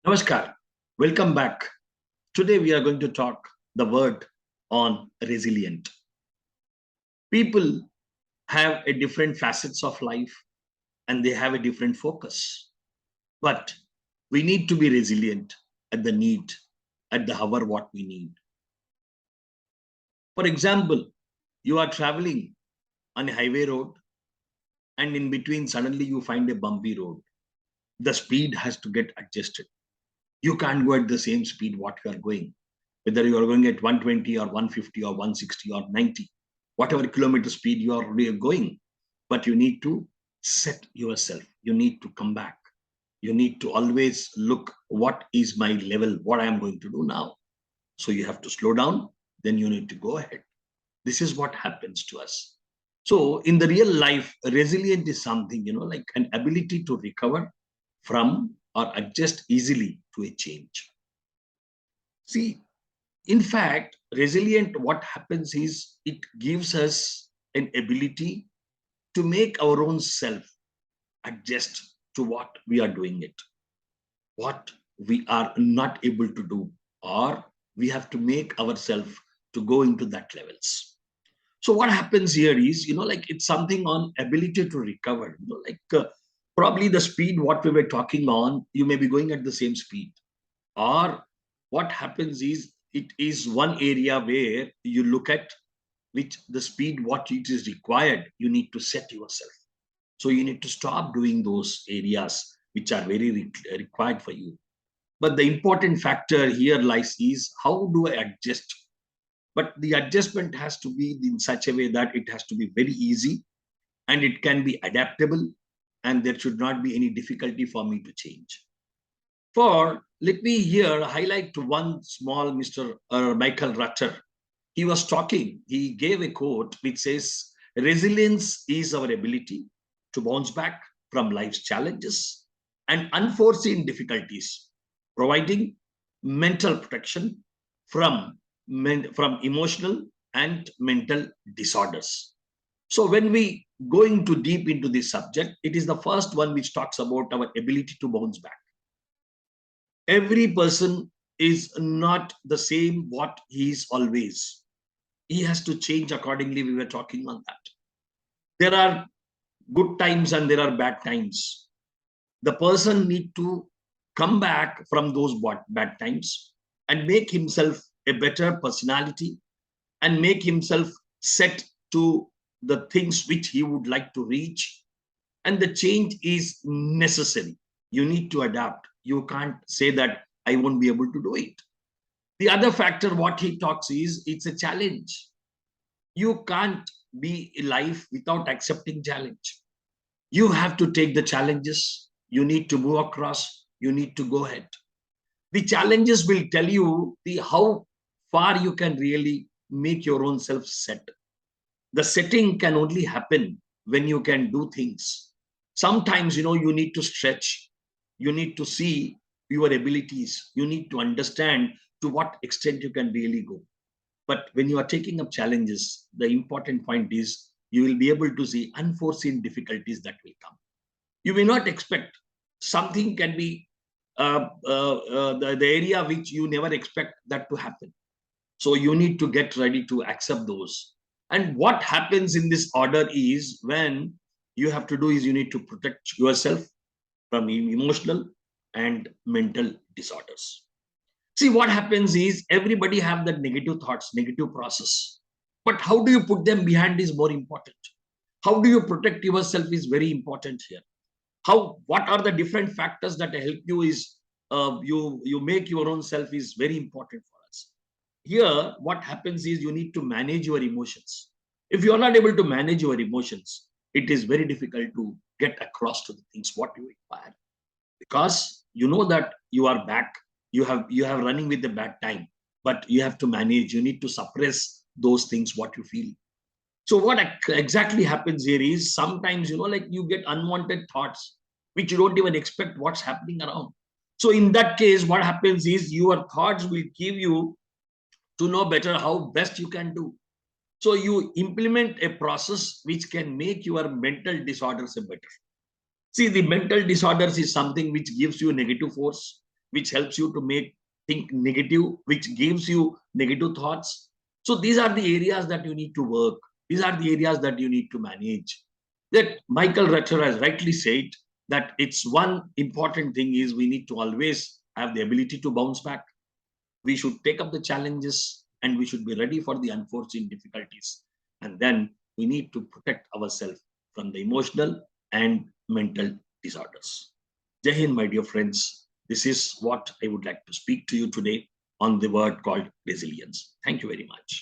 Namaskar. Welcome back. Today we are going to talk the word on resilient. People have a different facets of life and they have a different focus. But we need to be resilient at the need, at the hour what we need. For example, you are traveling on a highway road and in between suddenly you find a bumpy road. The speed has to get adjusted. You can't go at the same speed what you are going, whether you are going at 120 or 150 or 160 or 90, whatever kilometer speed you are really going. But you need to set yourself. You need to come back. You need to always look what is my level, what I am going to do now. So you have to slow down, then you need to go ahead. This is what happens to us. So in the real life, resilient is something, like an ability to recover from or adjust easily to a change. See, in fact, resilient, what happens is it gives us an ability to make our own self adjust to what we are doing it, what we are not able to do, or we have to make ourselves to go into that levels. So what happens here is, like it's something on ability to recover, probably the speed what we were talking on, you may be going at the same speed. Or what happens is it is one area where you look at which the speed what it is required, you need to set yourself. So you need to stop doing those areas which are very required for you. But the important factor here lies is how do I adjust? But the adjustment has to be in such a way that it has to be very easy and it can be adaptable and there should not be any difficulty for me to change. For let me here highlight to one small Mr. Michael Rutter. He was talking, he gave a quote which says, resilience is our ability to bounce back from life's challenges and unforeseen difficulties, providing mental protection from, from emotional and mental disorders. So when we going too deep into this subject, it is the first one which talks about our ability to bounce back. Every person is not the same what he is always. He has to change accordingly. We were talking on that. There are good times and there are bad times. The person need to come back from those bad times and make himself a better personality and make himself set to the things which he would like to reach. And the change is necessary. You need to adapt. You can't say that I won't be able to do it. The other factor, what he talks is, it's a challenge. You can't be alive without accepting challenge. You have to take the challenges. You need to move across. You need to go ahead. The challenges will tell you how far you can really make your own self set. The setting can only happen when you can do things. Sometimes, you need to stretch. You need to see your abilities. You need to understand to what extent you can really go. But when you are taking up challenges, the important point is you will be able to see unforeseen difficulties that will come. You may not expect. Something can be the area which you never expect that to happen. So you need to get ready to accept those. And what happens in this order is when you have to do is you need to protect yourself from emotional and mental disorders. See, what happens is everybody have that negative thoughts, negative process. But how do you put them behind is more important. How do you protect yourself is very important here. What are the different factors that help you is you make your own self is very important for us. Here, what happens is you need to manage your emotions. If you are not able to manage your emotions, it is very difficult to get across to the things what you require. Because you know that you are back, you have running with the bad time, but you have to manage, you need to suppress those things what you feel. So what exactly happens here is sometimes, like you get unwanted thoughts, which you don't even expect what's happening around. So in that case, what happens is your thoughts will give you to know better how best you can do. So you implement a process which can make your mental disorders better. See, the mental disorders is something which gives you negative force. which helps you to make think negative, which gives you negative thoughts. So these are the areas that you need to work. These are the areas that you need to manage. That Michael Rutcher has rightly said that it's one important thing is we need to always have the ability to bounce back. We should take up the challenges and we should be ready for the unforeseen difficulties. And then we need to protect ourselves from the emotional and mental disorders. Jai Hind, my dear friends. This is what I would like to speak to you today on the word called resilience. Thank you very much.